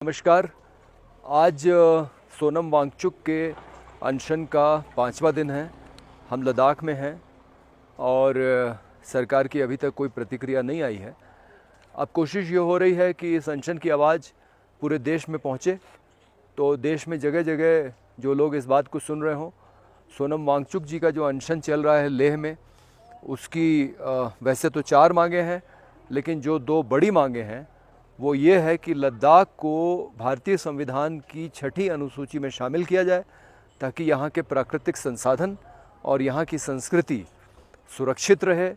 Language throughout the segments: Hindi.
नमस्कार। आज सोनम वांगचुक के अनशन का 5वां दिन है। हम लद्दाख में हैं और सरकार की अभी तक कोई प्रतिक्रिया नहीं आई है। अब कोशिश ये हो रही है कि इस अनशन की आवाज़ पूरे देश में पहुँचे, तो देश में जगह जगह जो लोग इस बात को सुन रहे हों, सोनम वांगचुक जी का जो अनशन चल रहा है लेह में, उसकी वैसे तो 4 मांगे हैं, लेकिन जो 2 बड़ी मांगे हैं वो ये है कि लद्दाख को भारतीय संविधान की 6ठी अनुसूची में शामिल किया जाए ताकि यहाँ के प्राकृतिक संसाधन और यहाँ की संस्कृति सुरक्षित रहे,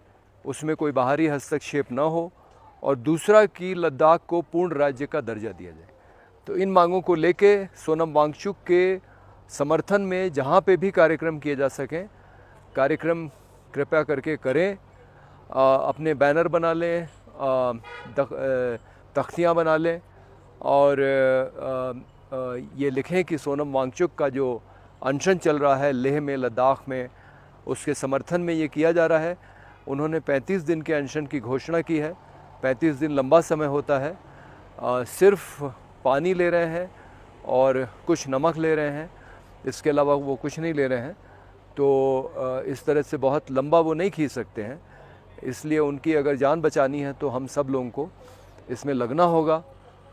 उसमें कोई बाहरी हस्तक्षेप न हो, और दूसरा कि लद्दाख को पूर्ण राज्य का दर्जा दिया जाए। तो इन मांगों को लेके सोनम वांगचुक के समर्थन में जहाँ पे भी कार्यक्रम किए जा सकें, कार्यक्रम कृपया करके करें। अपने बैनर बना लें, तख्तियाँ बना लें और ये लिखें कि सोनम वांगचुक का जो अनशन चल रहा है लेह में, लद्दाख में, उसके समर्थन में ये किया जा रहा है। उन्होंने 35 दिन के अनशन की घोषणा की है। 35 दिन लंबा समय होता है। सिर्फ पानी ले रहे हैं और कुछ नमक ले रहे हैं, इसके अलावा वो कुछ नहीं ले रहे हैं। तो इस तरह से बहुत लंबा वो नहीं खींच सकते हैं, इसलिए उनकी अगर जान बचानी है तो हम सब लोगों को इसमें लगना होगा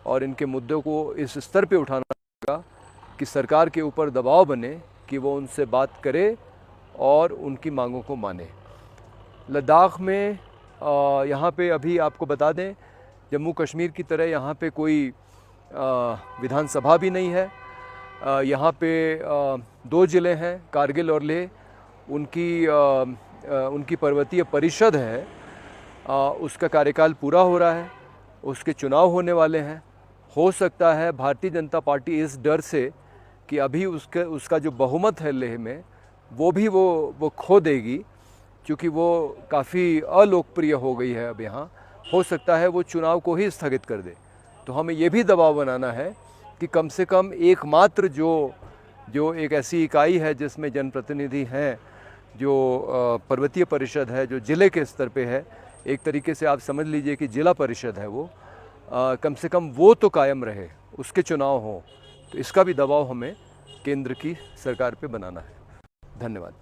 और इनके मुद्दों को इस स्तर पे उठाना होगा कि सरकार के ऊपर दबाव बने कि वो उनसे बात करे और उनकी मांगों को माने। लद्दाख में यहाँ पे अभी आपको बता दें, जम्मू कश्मीर की तरह यहाँ पे कोई विधानसभा भी नहीं है। यहाँ पे 2 ज़िले हैं, कारगिल और लेह। उनकी पर्वतीय परिषद है, उसका कार्यकाल पूरा हो रहा है, उसके चुनाव होने वाले हैं। हो सकता है भारतीय जनता पार्टी इस डर से कि अभी उसका जो बहुमत है लेह में वो खो देगी, क्योंकि वो काफ़ी अलोकप्रिय हो गई है अब यहाँ, हो सकता है वो चुनाव को ही स्थगित कर दे। तो हमें ये भी दबाव बनाना है कि कम से कम एकमात्र जो एक ऐसी इकाई है जिसमें जनप्रतिनिधि हैं, जो पर्वतीय परिषद है, जो ज़िले के स्तर पे है, एक तरीके से आप समझ लीजिए कि जिला परिषद है वो, कम से कम वो तो कायम रहे, उसके चुनाव हों। तो इसका भी दबाव हमें केंद्र की सरकार पे बनाना है। धन्यवाद।